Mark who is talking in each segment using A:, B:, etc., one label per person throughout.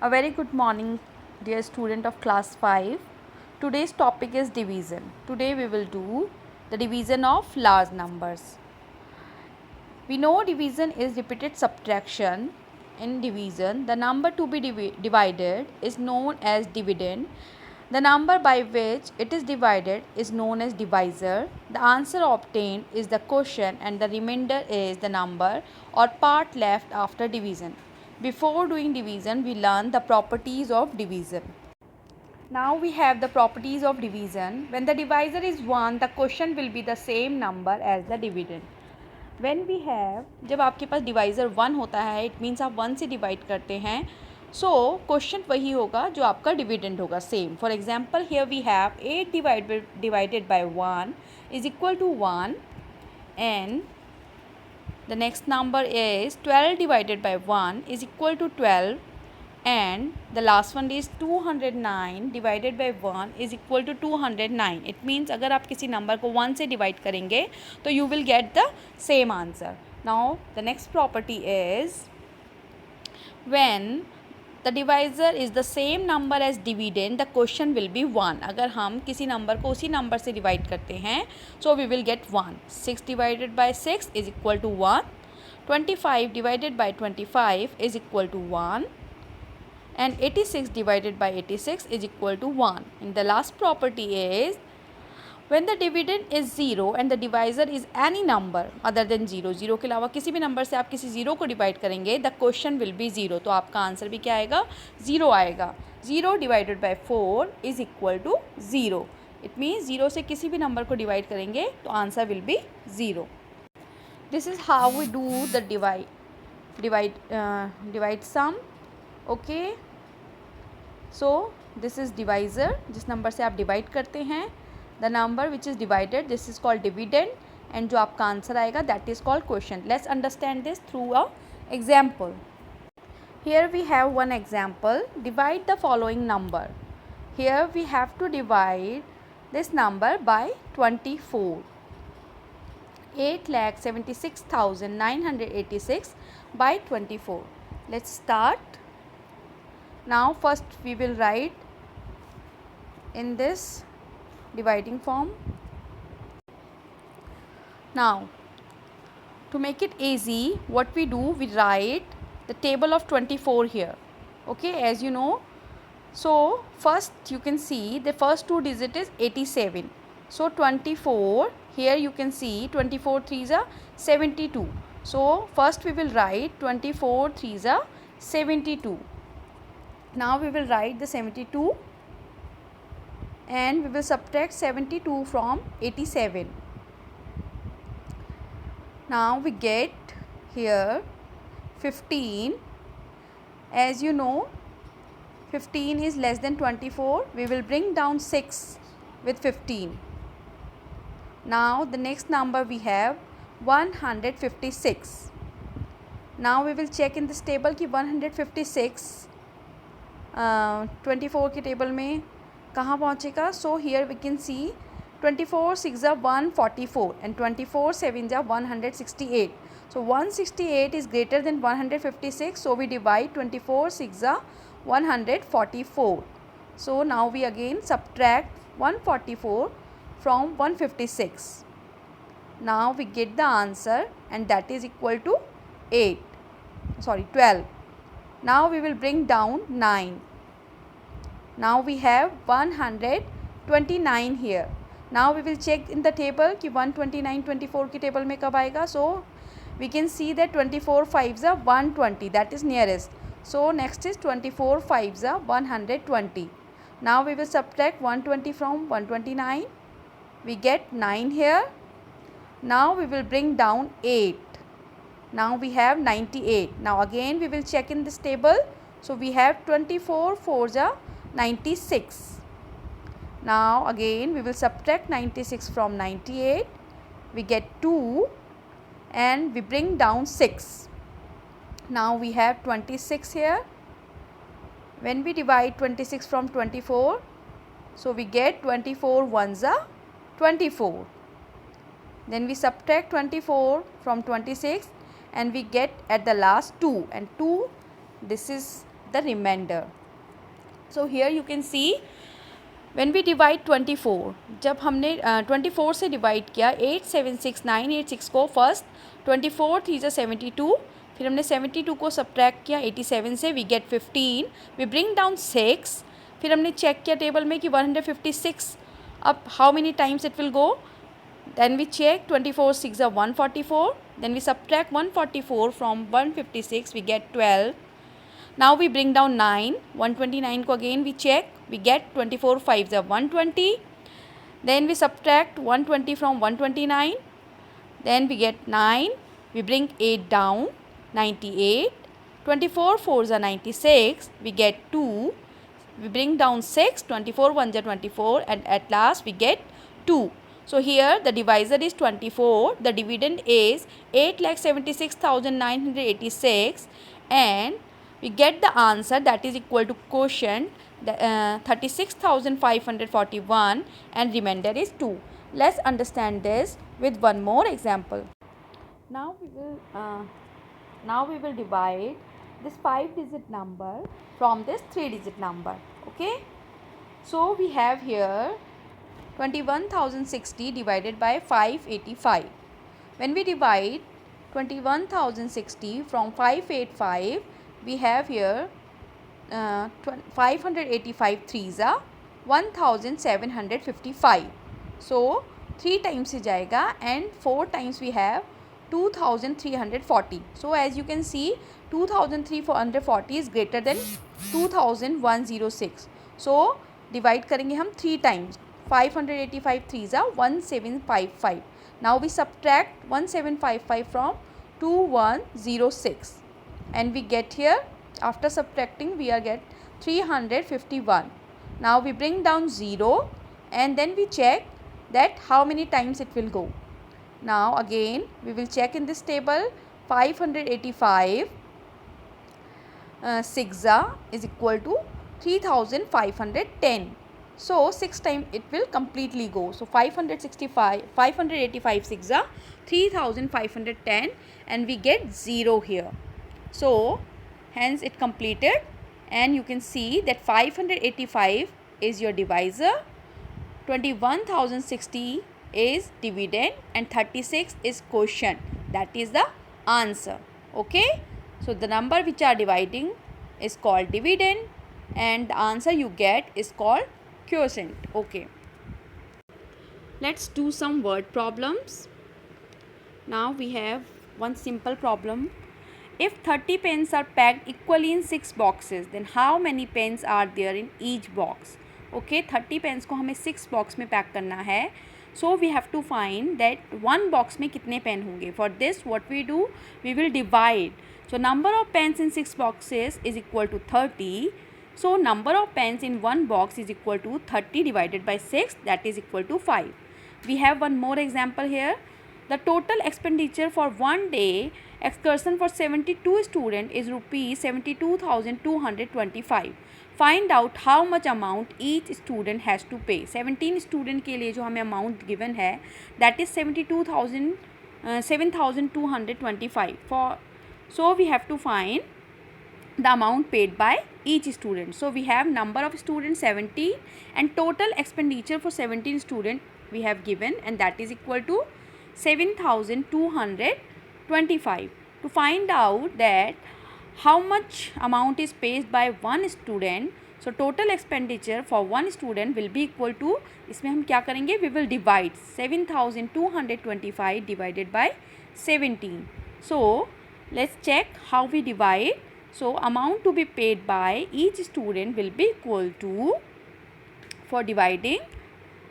A: A very good morning, dear student of class 5. Today's topic is division. Today we will do the division of large numbers. We know division is repeated subtraction. In division, the number to be divided is known as dividend. The number by which it is divided is known as divisor. The answer obtained is the quotient and the remainder is the number or part left after division. Before doing division, we learn the properties of division. Now we have the properties of division. When the divisor is 1, the quotient will be the same number as the dividend. When we have, जब आपके पास divisor 1 होता है, it means आप 1 से divide करते हैं, so question वही होगा जो आपका डिविडेंड होगा, same. For example here we have 8 divided by 1 is equal to 1 and the next number is 12 divided by 1 is equal to 12 and the last one is 209 divided by 1 is equal to 209. It means अगर आप किसी number को 1 से divide करेंगे तो you will get the same answer. Now the next property is when the divisor is the same number as dividend, the quotient will be 1. अगर हम किसी नंबर को उसी नंबर से डिवाइड करते हैं so we will get 1. 6 divided by 6 is equal to 1. 25 divided by 25 is equal to 1 and 86 divided by 86 is equal to 1. And the last property is when the dividend is 0 and the divisor is any number other than 0, 0 के अलावा किसी भी number से आप किसी 0 को divide करेंगे, the quotient will be 0. तो आपका आंसर भी क्या आएगा, 0 आएगा. 0 divided by 4 is equal to 0. It means 0 से किसी भी नंबर को डिवाइड करेंगे तो answer will be 0. This is how we do the divide sum. Okay, so this is divisor, जिस नंबर से आप डिवाइड करते हैं. The number which is divided, this is called dividend, and जो आपका आंसर आएगा that is called quotient. Let's understand this through a example. Here we have one example. Divide the following number. Here we have to divide this number by 24. 8,76,986 by 24. Let's start. Now first we will write in this dividing form. Now to make it easy, what we do, we write the table of 24 here. Okay, as you know, so first you can see the first two digit is 87. So 24, here you can see 24 3s are 72. So first we will write 24 3s are 72. Now we will write the 72 and we will subtract 72 from 87. Now we get here 15. As you know, 15 is less than 24. We will bring down 6 with 15. Now the next number we have 156. Now we will check in this table कि 156 24 के table में कहाँ पहुँचेगा. So here we can see 24 6 are 144 and 24 7 are 168. So 168 is greater than 156. So we divide 24 6 are 144. So now we again subtract 144 from 156. Now we get the answer and that is equal to 12. Now we will bring down 9. Now we have 129 here. Now we will check in the table कि 129 24 की table में कब आएगा. So we can see that 24 5s are 120, that is nearest. So next is 24 5s are 120. Now we will subtract 120 from 129. We get 9 here. Now we will bring down 8. Now we have 98. Now again we will check in this table. So we have 24 4s are 96. Now again we will subtract 96 from 98. We get 2 and we bring down 6. Now we have 26 here. When we divide 26 from 24, so we get 24 1s are 24. Then we subtract 24 from 26 and we get at the last 2, and 2, this is the remainder. So here you can see when we divide 24, जब हमने 24 से divide किया 8 7 6 9 8 6 को first 24 3 ज़ा 72, फिर हमने 72 को subtract किया 87 से, we get 15, we bring down 6, फिर हमने चेक किया टेबल में कि 156, अब how many times it will go, then we check 24 6 are 144, then we subtract 144 from 156, we get 12. Now we bring down 9, 129 को again we check, we get 24 5 are 120, then we subtract 120 from 129, then we get 9, we bring 8 down, 98, 24 4s are 96, we get 2, we bring down 6, 24 1s are 24, and at last we get 2. So here the divisor is 24, the dividend is 8,76,986, and we get the answer that is equal to quotient 36,541 and remainder is 2. Let's understand this with one more example. Now we will divide this 5-digit number from this 3-digit number. Okay, so we have here 21,060 divided by 585. When we divide 21,060 from 585, we have here 585 3s are 1,755. So 3 times से जाएगा and 4 times we have 2,340. So as you can see 2,340 is greater than 2,106. So divide करेंगे हम 3 times. 585 3s are 1755. Now we subtract 1755 from 2106 and we get here, after subtracting we are get 351. Now we bring down 0 and then we check that how many times it will go. Now again we will check in this table 585 6 is equal to 3,510. So 6 times it will completely go. So 585 6 are 3,510 and we get 0 here. So hence it completed, and you can see that 585 is your divisor, 21,060 is dividend, and 36 is quotient. That is the answer. Okay, so the number which are dividing is called dividend and the answer you get is called quotient. Okay, let's do some word problems. Now we have one simple problem. If 30 pens are packed equally in 6 boxes, then how many pens are there in each box? Okay, 30 pens को हमें 6 box में pack करना है. So we have to find that one box में कितने pen होंगे. For this what we do, we will divide. So number of pens in 6 boxes is equal to 30. So number of pens in one box is equal to 30 divided by 6, that is equal to 5. We have one more example here. The total expenditure for one day excursion for 72 students is rupees 72,225. Find out how much amount each student has to pay. 17 student के लिए जो हमें amount given है that is 7,225. So we have to find the amount paid by each student. So we have number of students 17 and total expenditure for 17 students we have given, and that is equal to 7,225. To find out that how much amount is paid by one student, so total expenditure for one student will be equal to, इसमें हम क्या करेंगे, we will divide 7,225 divided by 17. So let's check how we divide. So amount to be paid by each student will be equal to, for dividing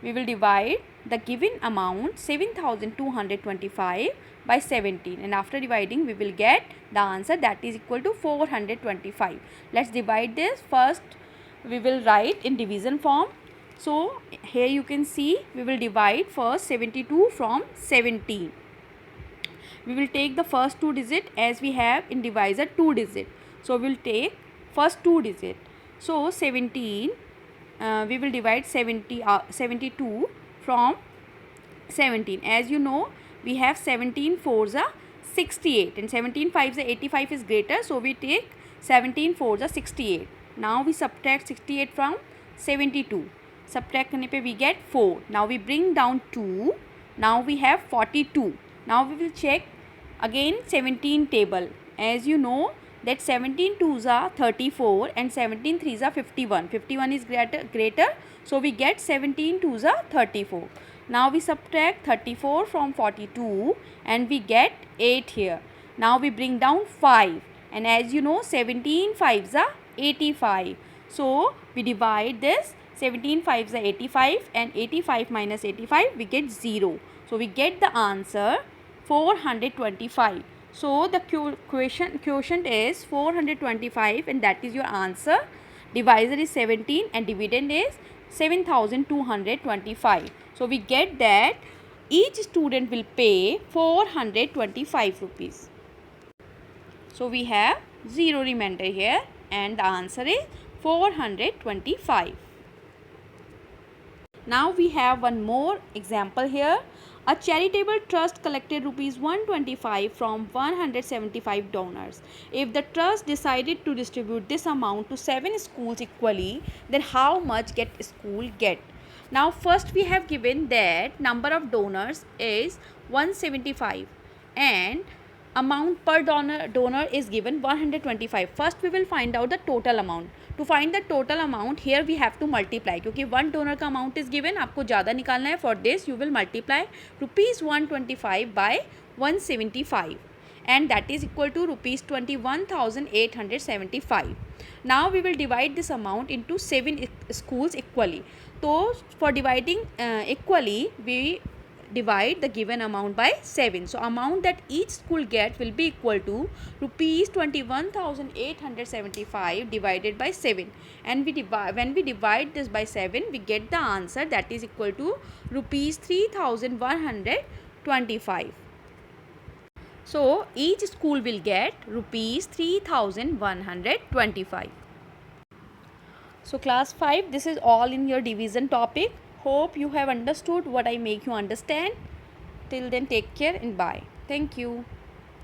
A: we will divide the given amount 7,225 by 17, and after dividing we will get the answer that is equal to 425. Let's divide this. First we will write in division form. So here you can see we will divide first 72 from 17. We will take the first 2 digit as we have in divisor 2 digit. So we will take first 2 digit. So 17 we will divide 72 from 17. As you know, we have 17 4s are 68 and 17 5s are 85 is greater. So we take 17 4 is 68. Now we subtract 68 from 72. Subtract करने पे we get 4. Now we bring down 2. Now we have 42. Now we will check again 17 table. As you know that 17 2s are 34 and 17 3s are 51. 51 is greater. So we get 17 2s are 34. Now we subtract 34 from 42 and we get 8 here. Now we bring down 5. And as you know 17 5s are 85. So we divide this. 17 5s are 85 and 85 minus 85 we get 0. So we get the answer 425. So the quotient is 425 and that is your answer. Divisor is 17 and dividend is 7225. So we get that each student will pay 425 rupees. So we have 0 remainder here and the answer is 425. Now we have one more example here. A charitable trust collected rupees 125 from 175 donors. If the trust decided to distribute this amount to 7 schools equally, then how much school get? Now first we have given that number of donors is 175 and amount per donor is given 125. First we will find out the total amount. To find the total amount here we have to multiply क्योंकि one donor का amount is given, आपको ज़्यादा निकालना है. For this you will multiply rupees 125 by 175 and that is equal to rupees 21,875. Now we will divide this amount into 7 schools equally. So for dividing equally we divide the given amount by 7. So amount that each school get will be equal to rupees 21,875 divided by 7. And when we divide this by 7 we get the answer that is equal to rupees 3,125. So each school will get rupees 3,125. So class 5, this is all in your division topic. Hope you have understood what I make you understand. Till then, take care and bye. Thank you.